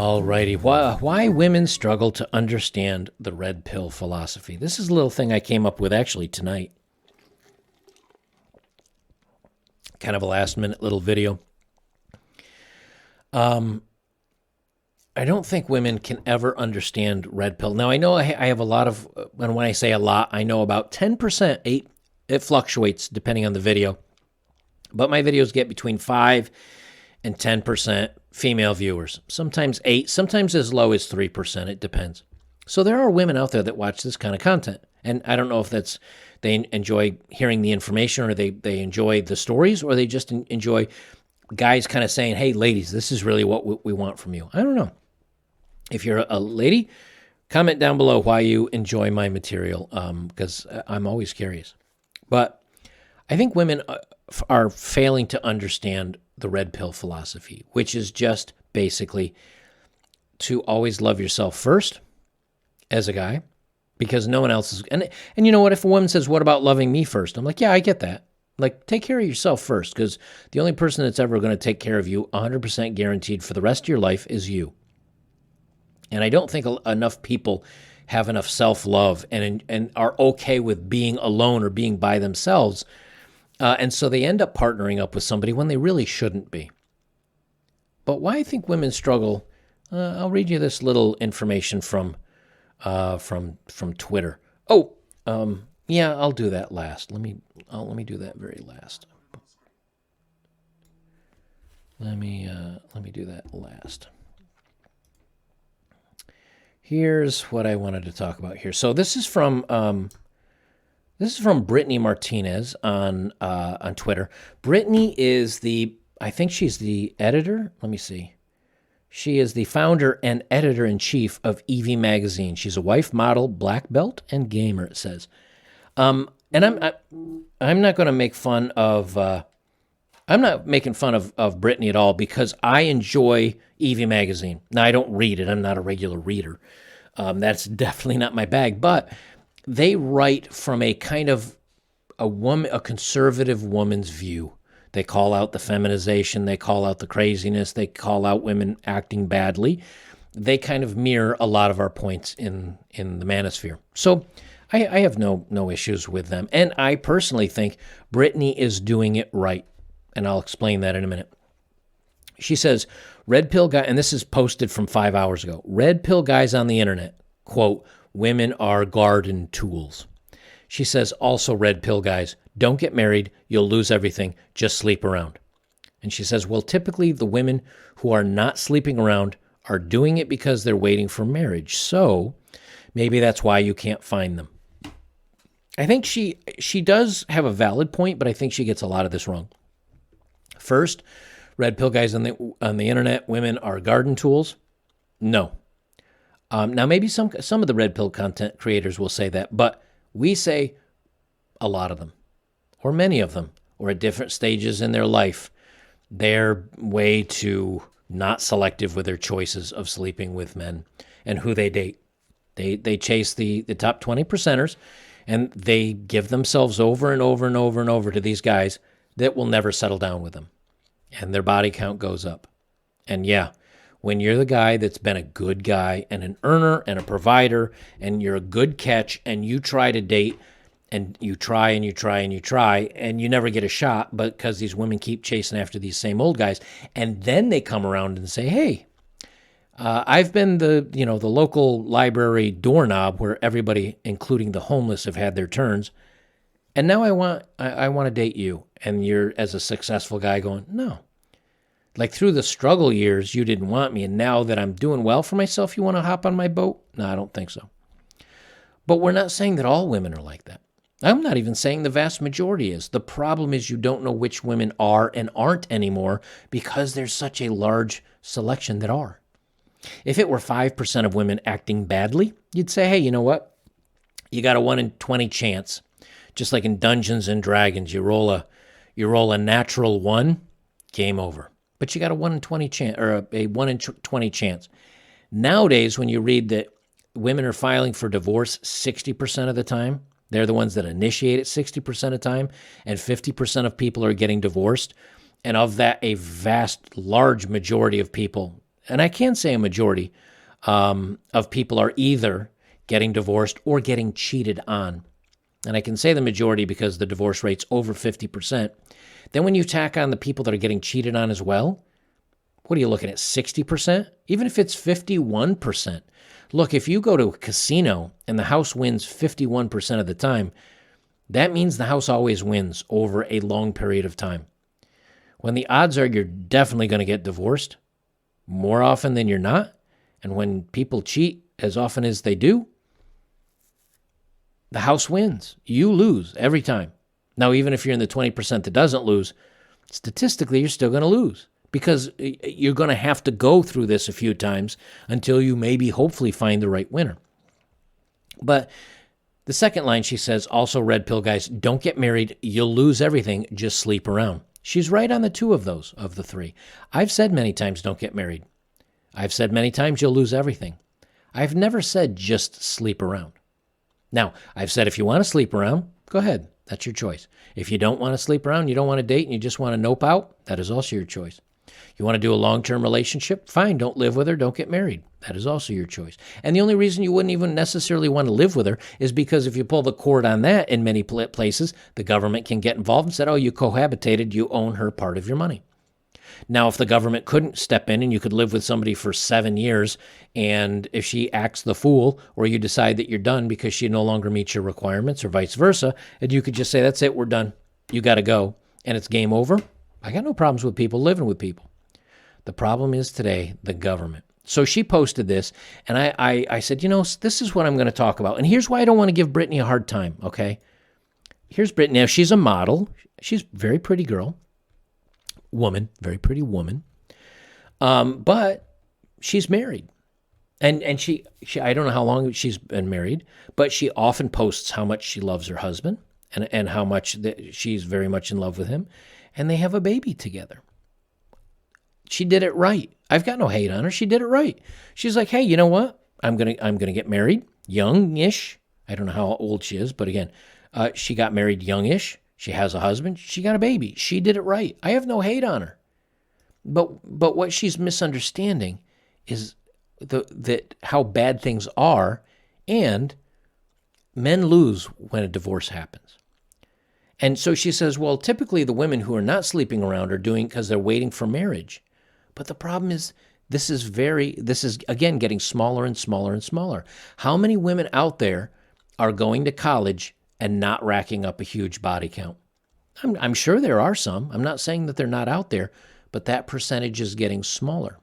Alrighty, why women struggle to understand the red pill philosophy. This is a little thing I came up with actually tonight. Kind of a last minute little video. I don't think women can ever understand red pill. Now I know I have a lot of, and when I say a lot, I know about 10%, it fluctuates depending on the video. But my videos get between 5 and 10% female viewers, sometimes 8, sometimes as low as 3%. It depends. So there are women out there that watch this kind of content. And I don't know if that's they enjoy hearing the information or they enjoy the stories or they just enjoy guys kind of saying, hey, ladies, this is really what we want from you. I don't know. If you're a lady, comment down below why you enjoy my material because I'm always curious. But I think women are failing to understand the red pill philosophy, which is just basically to always love yourself first as a guy, because no one else is. And you know what? If a woman says, what about loving me first? I'm like, yeah, I get that. Like, take care of yourself first, because the only person that's ever going to take care of you 100% guaranteed for the rest of your life is you. And I don't think enough people have enough self-love and are okay with being alone or being by themselves. And so they end up partnering up with somebody when they really shouldn't be. But why I think women struggle, I'll read you this little information from Twitter. Yeah, I'll do that last. Let me do that very last. Let me do that last. Here's what I wanted to talk about here. So this is from Brittany Martinez on Twitter. Brittany is I think she's the editor. Let me see. She is the founder and editor-in-chief of Evie magazine. She's a wife, model, black belt, and gamer, it says. And I'm not going to make fun of. I'm not making fun of Brittany at all because I enjoy Evie magazine. Now I don't read it. I'm not a regular reader. That's definitely not my bag. But they write from a kind of a conservative woman's view. They call out the feminization. They call out the craziness. They call out women acting badly. They kind of mirror a lot of our points in the manosphere. So I have no issues with them. And I personally think Brittany is doing it right. And I'll explain that in a minute. She says, red pill guy, and this is posted from 5 hours ago. Red pill guys on the internet, quote, women are garden tools. She says, also red pill guys, don't get married. You'll lose everything. Just sleep around. And she says, well, typically the women who are not sleeping around are doing it because they're waiting for marriage. So maybe that's why you can't find them. I think she does have a valid point, but I think she gets a lot of this wrong. First, red pill guys on the internet, women are garden tools. No. Now, maybe some of the red pill content creators will say that, but we say a lot of them, or many of them, or at different stages in their life, they're way too not selective with their choices of sleeping with men and who they date. They chase the top 20 percenters, and they give themselves over and over and over and over to these guys that will never settle down with them. And their body count goes up. And yeah, when you're the guy that's been a good guy and an earner and a provider, and you're a good catch, and you try to date, and you try and you try and you try, and you never get a shot, but because these women keep chasing after these same old guys, and then they come around and say, hey, I've been the local library doorknob where everybody, including the homeless, have had their turns. And now I want to date you. And you're, as a successful guy, going, no. Like through the struggle years, you didn't want me. And now that I'm doing well for myself, you want to hop on my boat? No, I don't think so. But we're not saying that all women are like that. I'm not even saying the vast majority is. The problem is you don't know which women are and aren't anymore because there's such a large selection that are. If it were 5% of women acting badly, you'd say, hey, you know what? You got a 1 in 20 chance. Just like in Dungeons and Dragons, you roll a natural 1, game over. But you got a 1 in 20 chance, or a 1 in 20 chance. Nowadays, when you read that women are filing for divorce 60% of the time, they're the ones that initiate it 60% of the time, and 50% of people are getting divorced. And of that, a vast, large majority of people, and I can say a majority of people are either getting divorced or getting cheated on. And I can say the majority because the divorce rate's over 50%. Then when you tack on the people that are getting cheated on as well, what are you looking at, 60%? Even if it's 51%. Look, if you go to a casino and the house wins 51% of the time, that means the house always wins over a long period of time. When the odds are you're definitely going to get divorced more often than you're not, and when people cheat as often as they do, the house wins. You lose every time. Now, even if you're in the 20% that doesn't lose, statistically, you're still going to lose because you're going to have to go through this a few times until you maybe hopefully find the right winner. But the second line, she says, also red pill guys, don't get married. You'll lose everything. Just sleep around. She's right on the two of those, of the three. I've said many times, don't get married. I've said many times, you'll lose everything. I've never said just sleep around. Now, I've said if you want to sleep around, go ahead. That's your choice. If you don't want to sleep around, you don't want to date, and you just want to nope out, that is also your choice. You want to do a long-term relationship? Fine, don't live with her, don't get married. That is also your choice. And the only reason you wouldn't even necessarily want to live with her is because if you pull the cord on that in many places, the government can get involved and say, oh, you cohabitated, you own her part of your money. Now, if the government couldn't step in and you could live with somebody for 7 years, and if she acts the fool or you decide that you're done because she no longer meets your requirements or vice versa, and you could just say, that's it, we're done. You got to go. And it's game over. I got no problems with people living with people. The problem is today, the government. So she posted this, and I said, this is what I'm going to talk about. And here's why I don't want to give Brittany a hard time, okay? Here's Brittany. Now, she's a model. She's a very pretty girl. Woman, very pretty woman. But she's married. And she I don't know how long she's been married, but she often posts how much she loves her husband and how much she's very much in love with him. And they have a baby together. She did it right. I've got no hate on her. She did it right. She's like, hey, you know what? I'm gonna get married, youngish. I don't know how old she is, but again, she got married youngish. She has a husband. She got a baby. She did it right. I have no hate on her. But what she's misunderstanding is that how bad things are, and men lose when a divorce happens. And so she says, well, typically the women who are not sleeping around are doing because they're waiting for marriage. But the problem is this is again getting smaller and smaller and smaller. How many women out there are going to college and not racking up a huge body count? I'm sure there are some. I'm not saying that they're not out there, but that percentage is getting smaller.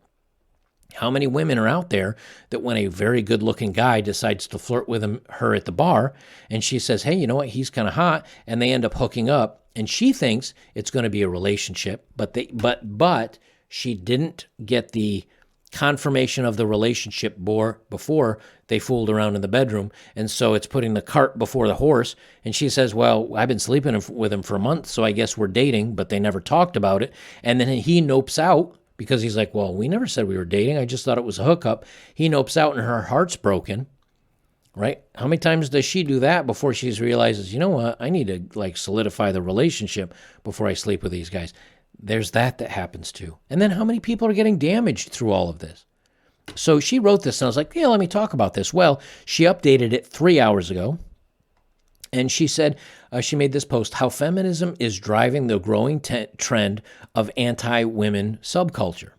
How many women are out there that when a very good-looking guy decides to flirt with her at the bar, and she says, hey, you know what, he's kind of hot, and they end up hooking up, and she thinks it's going to be a relationship, but she didn't get the confirmation of the relationship before they fooled around in the bedroom, and so it's putting the cart before the horse, and she says, well, I've been sleeping with him for a month, so I guess we're dating, but they never talked about it, and then he nopes out, because he's like, well, we never said we were dating. I just thought it was a hookup. He nopes out and her heart's broken, right? How many times does she do that before she realizes, you know what, I need to solidify the relationship before I sleep with these guys? There's that happens too. And then how many people are getting damaged through all of this? So she wrote this and I was like, yeah, let me talk about this. Well, she updated it 3 hours ago. And she said, she made this post, how feminism is driving the growing trend of anti-women subculture.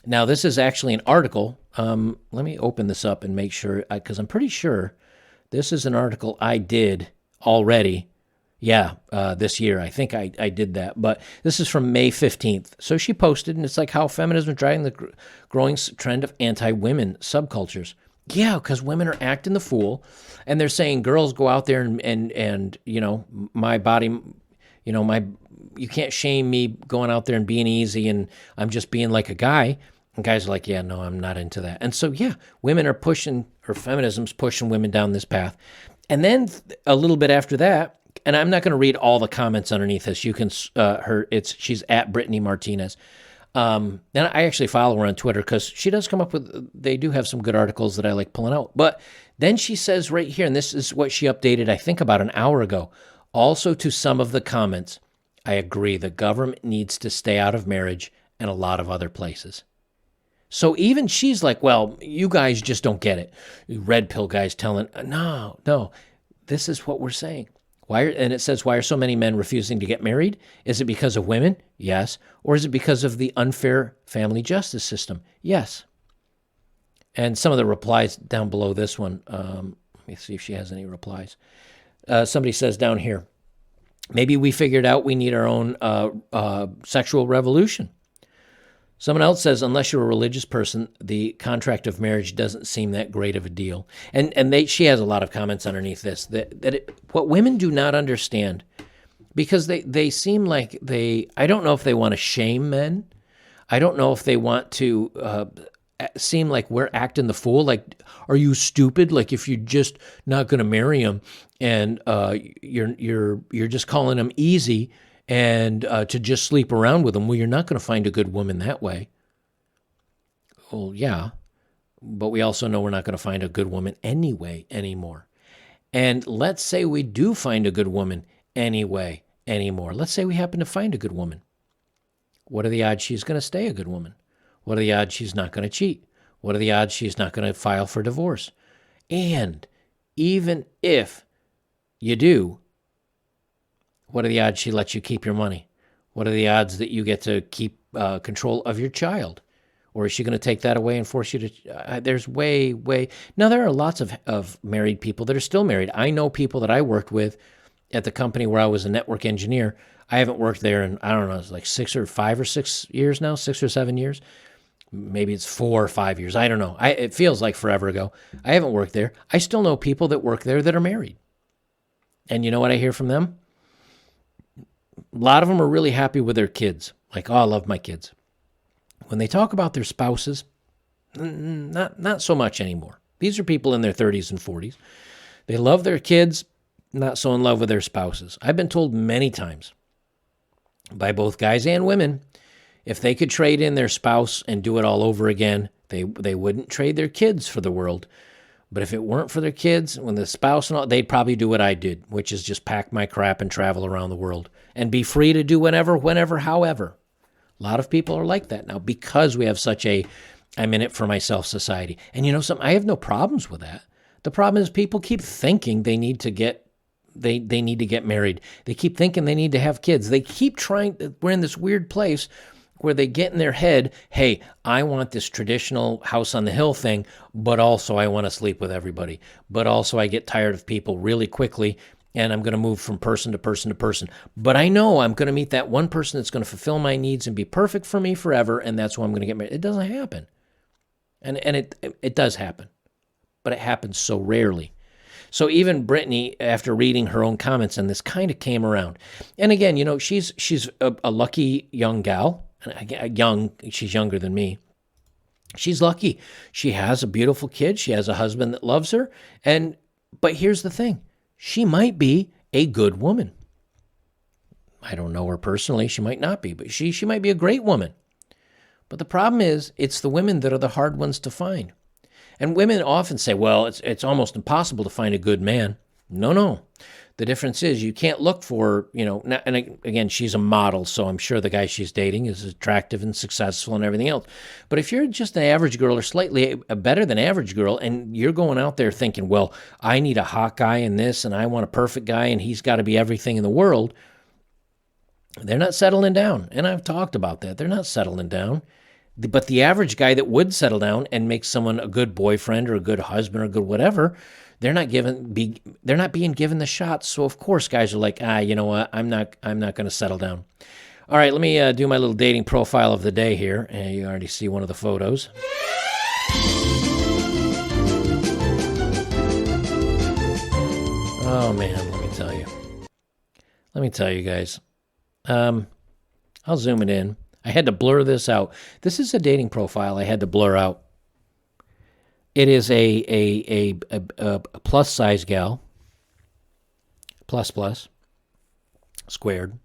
Now, this is actually an article. Let me open this up and make sure, because I'm pretty sure this is an article I did already. Yeah, this year. I think I did that. But this is from May 15th. So she posted, and it's like how feminism is driving the growing trend of anti-women subcultures. Yeah, because women are acting the fool, and they're saying girls go out there and my body, you can't shame me going out there and being easy, and I'm just being like a guy. And guys are like, yeah, no, I'm not into that. And so, yeah, women are pushing, or feminism's pushing women down this path. And then a little bit after that, and I'm not going to read all the comments underneath this. You can, she's at Brittany Martinez. And I actually follow her on Twitter because she does come up with, they do have some good articles that I like pulling out. But then she says right here, and this is what she updated, I think about an hour ago. Also to some of the comments, I agree, the government needs to stay out of marriage and a lot of other places. So even she's like, well, you guys just don't get it. Red pill guys telling, no, this is what we're saying. And it says, why are so many men refusing to get married? Is it because of women? Yes. Or is it because of the unfair family justice system? Yes. And some of the replies down below this one, let me see if she has any replies. Somebody says down here, maybe we figured out we need our own sexual revolution. Someone else says, unless you're a religious person, the contract of marriage doesn't seem that great of a deal. And she has a lot of comments underneath this, what women do not understand, because they seem like I don't know if they want to shame men. I don't know if they want to seem like we're acting the fool. Like, are you stupid? Like, if you're just not going to marry him and you're just calling him easy and to just sleep around with them, well, you're not going to find a good woman that way. Well, yeah, but we also know we're not going to find a good woman anyway anymore. And let's say we do find a good woman anyway anymore. Let's say we happen to find a good woman. What are the odds she's going to stay a good woman? What are the odds she's not going to cheat? What are the odds she's not going to file for divorce? And even if you do, what are the odds she lets you keep your money? What are the odds that you get to keep control of your child? Or is she going to take that away and force you to? There's way. Now, there are lots of married people that are still married. I know people that I worked with at the company where I was a network engineer. I haven't worked there in, I don't know, it's like 5 or 6 years now, 6 or 7 years. Maybe it's 4 or 5 years. I don't know. It feels like forever ago. I haven't worked there. I still know people that work there that are married. And you know what I hear from them? A lot of them are really happy with their kids. Like, oh, I love my kids. When they talk about their spouses, not so much anymore. These are people in their 30s and 40s. They love their kids, not so in love with their spouses. I've been told many times by both guys and women, if they could trade in their spouse and do it all over again, they wouldn't trade their kids for the world. But if it weren't for their kids, when the spouse and all, they'd probably do what I did, which is just pack my crap and travel around the world and be free to do whenever, whenever, however. A lot of people are like that now because we have such a I'm in it for myself society. And you know something? I have no problems with that. The problem is people keep thinking they need to get married. They keep thinking they need to have kids. They keep trying. We're in this weird place where they get in their head, hey, I want this traditional house on the hill thing, but also I want to sleep with everybody. But also I get tired of people really quickly, and I'm going to move from person to person to person. But I know I'm going to meet that one person that's going to fulfill my needs and be perfect for me forever, and that's who I'm going to get married. It doesn't happen. And it does happen, but it happens so rarely. So even Brittany, after reading her own comments, and this kind of came around. And again, you know, she's a lucky young gal. She's younger than me. She's lucky. She has a beautiful kid. She has a husband that loves her. But here's the thing. She might be a good woman. I don't know her personally. She might not be, but she might be a great woman. But the problem is, it's the women that are the hard ones to find. And women often say, well, it's almost impossible to find a good man. No. The difference is you can't look for, and again, she's a model, so I'm sure the guy she's dating is attractive and successful and everything else. But if you're just an average girl or slightly a better than average girl, and you're going out there thinking, well, I need a hot guy in this, and I want a perfect guy, and he's got to be everything in the world, they're not settling down. And I've talked about that. They're not settling down. But the average guy that would settle down and make someone a good boyfriend or a good husband or a good whatever, they're not being given the shot. So of course guys are like, you know what? I'm not going to settle down. All right, let me do my little dating profile of the day here. And you already see one of the photos. Oh man, let me tell you guys. I'll zoom it in. I had to blur this out. This is a dating profile I had to blur out. It is a plus size gal, plus squared,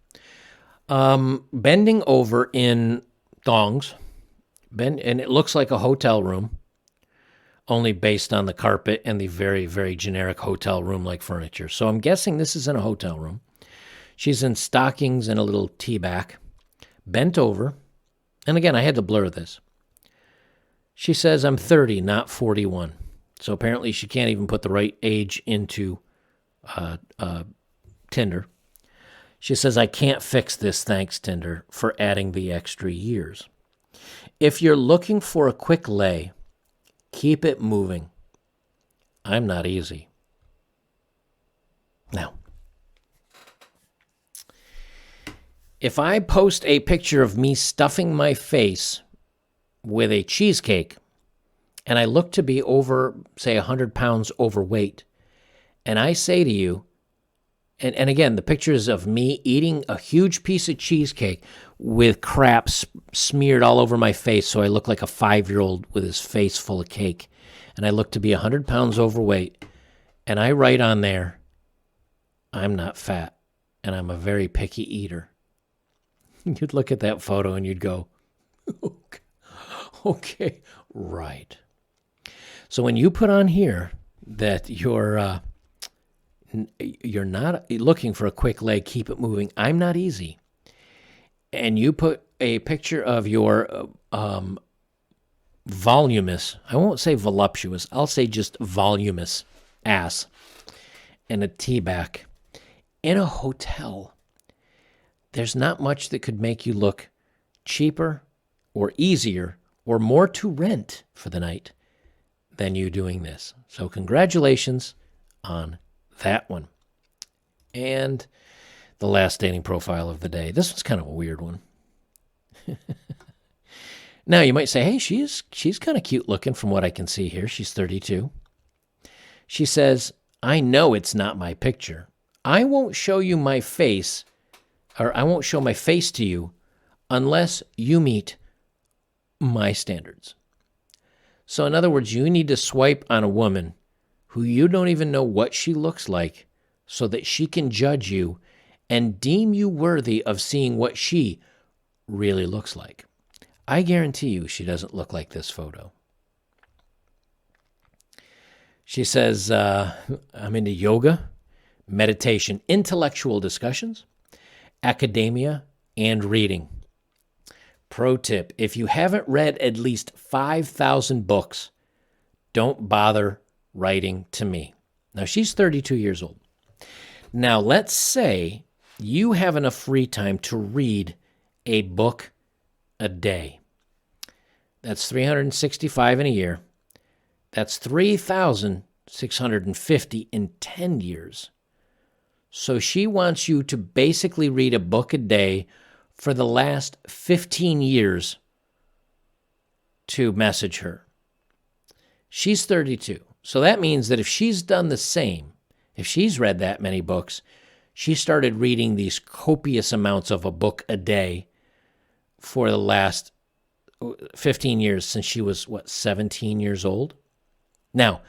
bending over in thongs, and it looks like a hotel room, only based on the carpet and the very, very generic hotel room-like furniture. So I'm guessing this is in a hotel room. She's in stockings and a little tea back, bent over, and again, I had to blur this. She says, I'm 30, not 41. So apparently she can't even put the right age into Tinder. She says, I can't fix this, thanks, Tinder, for adding the extra years. If you're looking for a quick lay, keep it moving. I'm not easy. Now, if I post a picture of me stuffing my face with a cheesecake and I look to be over, say, 100 pounds overweight, and I say to you, and again, the pictures of me eating a huge piece of cheesecake with crap smeared all over my face so I look like a 5-year-old with his face full of cake, and I look to be 100 pounds overweight, and I write on there, I'm not fat, and I'm a very picky eater. You'd look at that photo and you'd go, okay, right. So when you put on here that you're not looking for a quick leg, keep it moving, I'm not easy, and you put a picture of your voluminous, I won't say voluptuous, I'll say just voluminous ass and a tea bag in a hotel, there's not much that could make you look cheaper or easier or more to rent for the night than you doing this. So congratulations on that one. And the last dating profile of the day. This was kind of a weird one. Now you might say, hey, she's kind of cute looking from what I can see here. She's 32. She says, I know it's not my picture. I won't show you my face, or I won't show my face to you unless you meet my standards. So in other words, you need to swipe on a woman who you don't even know what she looks like so that she can judge you and deem you worthy of seeing what she really looks like. I guarantee you she doesn't look like this photo. She says, I'm into yoga, meditation, intellectual discussions, academia, and reading. Pro tip, if you haven't read at least 5,000 books, don't bother writing to me. Now, she's 32 years old. Now, let's say you have enough free time to read a book a day. That's 365 in a year. That's 3,650 in 10 years. So she wants you to basically read a book a day for the last 15 years to message her. She's 32. So that means that if she's done the same, if she's read that many books, she started reading these copious amounts of a book a day for the last 15 years since she was, 17 years old? Now,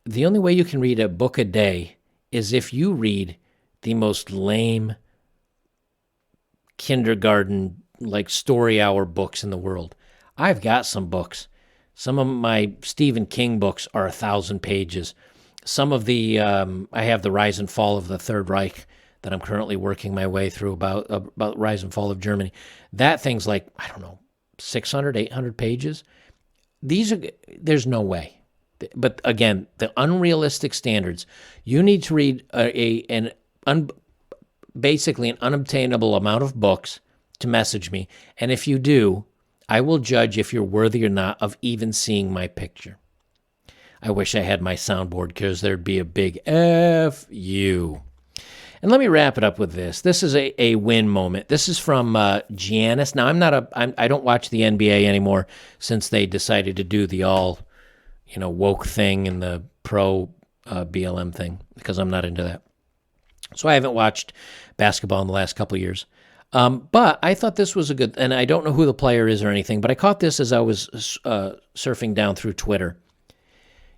the only way you can read a book a day is if you read the most lame kindergarten, like story hour books in the world. I've got some books. Some of my Stephen King books are 1,000 pages. Some of the, I have the Rise and Fall of the Third Reich that I'm currently working my way through about Rise and Fall of Germany. That thing's like, 600, 800 pages. There's no way. But again, the unrealistic standards, you need to read basically an unobtainable amount of books to message me. And if you do, I will judge if you're worthy or not of even seeing my picture. I wish I had my soundboard because there'd be a big F you. And let me wrap it up with this. This is a win moment. This is from Giannis. Now, I don't watch the NBA anymore since they decided to do the all, woke thing and the pro BLM thing because I'm not into that. So I haven't watched basketball in the last couple of years. But I thought this was a good, and I don't know who the player is or anything, but I caught this as I was surfing down through Twitter.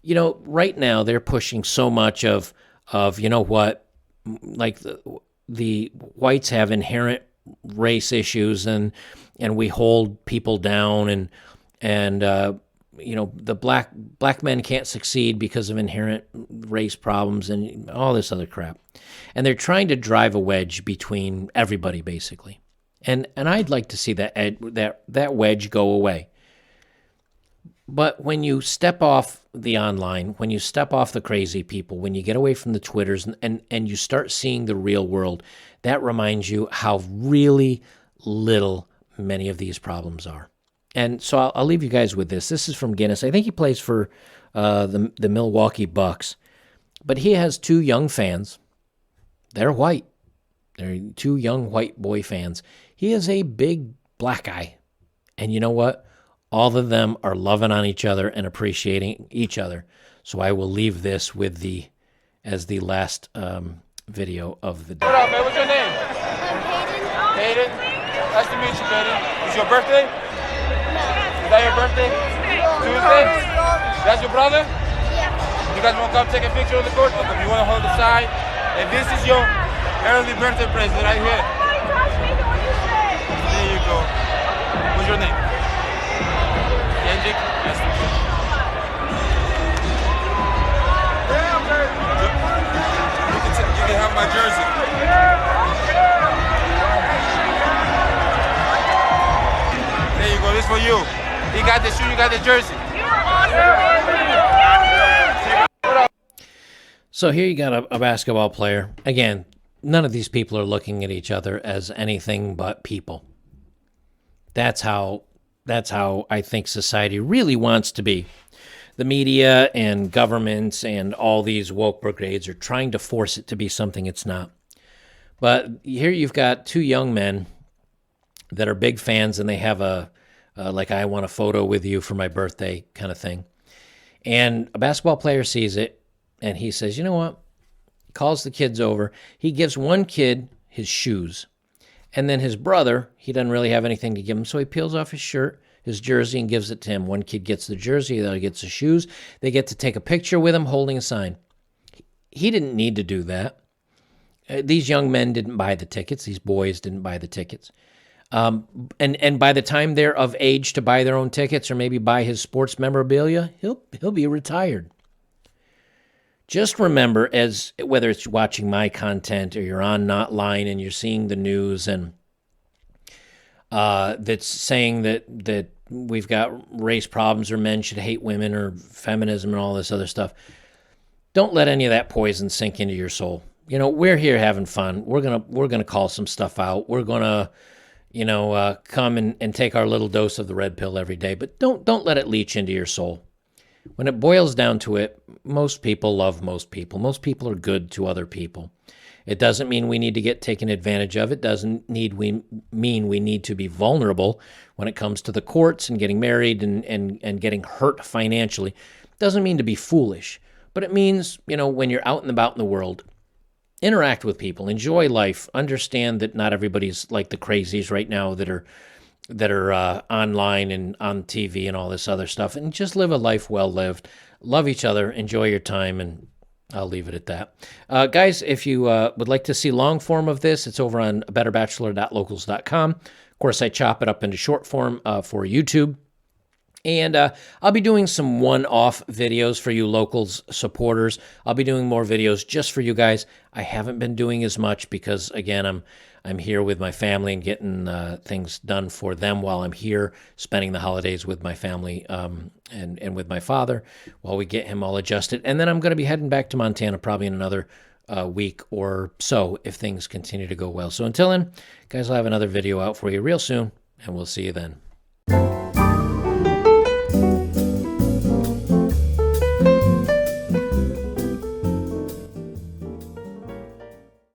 Right now they're pushing so much of like the whites have inherent race issues and we hold people down and the black men can't succeed because of inherent race problems and all this other crap. And they're trying to drive a wedge between everybody basically. And I'd like to see that wedge go away. But when you step off the online, when you step off the crazy people, when you get away from the Twitters and you start seeing the real world, that reminds you how really little many of these problems are. And so I'll leave you guys with this. This is from Guinness. I think he plays for the Milwaukee Bucks. But he has two young fans. They're white. They're two young white boy fans. He is a big black guy. And you know what? All of them are loving on each other and appreciating each other. So I will leave this with as the last video of the day. What up, man? What's your name? Hayden. Nice to meet you, Hayden. Is your birthday? Is that your birthday? Tuesday? That's your brother? Yeah. You guys want to come take a picture on the court? Look, if you want to hold the sign. And this is your early birthday present right here. There you go. What's your name? Kendrick. Nice to meet you. You can have my jersey. There you go. This for you. He got the shoe. You got the jersey. So here you got a basketball player. Again, none of these people are looking at each other as anything but people. That's how I think society really wants to be. The media and governments and all these woke brigades are trying to force it to be something it's not. But here you've got two young men that are big fans, and they have like, I want a photo with you for my birthday kind of thing. And a basketball player sees it, and he says, you know what? Calls the kids over. He gives one kid his shoes. And then his brother, he doesn't really have anything to give him, so he peels off his shirt, his jersey, and gives it to him. One kid gets the jersey, the other gets the shoes. They get to take a picture with him holding a sign. He didn't need to do that. These young men didn't buy the tickets. These boys didn't buy the tickets. And by the time they're of age to buy their own tickets or maybe buy his sports memorabilia, he'll be retired. Just remember, as whether it's watching my content or you're online and you're seeing the news and that's saying that we've got race problems or men should hate women or feminism and all this other stuff, don't let any of that poison sink into your soul. You know, we're here having fun. We're gonna call some stuff out. We're gonna, come and take our little dose of the red pill every day. But don't let it leach into your soul. When it boils down to it, most people love most people. Most people are good to other people. It doesn't mean we need to get taken advantage of. It doesn't mean we need to be vulnerable when it comes to the courts and getting married and getting hurt financially. It doesn't mean to be foolish. But it means, when you're out and about in the world, interact with people, enjoy life, understand that not everybody's like the crazies right now that are online and on TV and all this other stuff, and just live a life well lived. Love each other, enjoy your time, and I'll leave it at that. Guys, if you would like to see long form of this, it's over on betterbachelor.locals.com. Of course, I chop it up into short form for YouTube. And I'll be doing some one-off videos for you locals supporters. I'll be doing more videos just for you guys. I haven't been doing as much because, again, I'm here with my family and getting things done for them while I'm here, spending the holidays with my family and with my father while we get him all adjusted. And then I'm going to be heading back to Montana probably in another week or so if things continue to go well. So until then, guys, I'll have another video out for you real soon, and we'll see you then.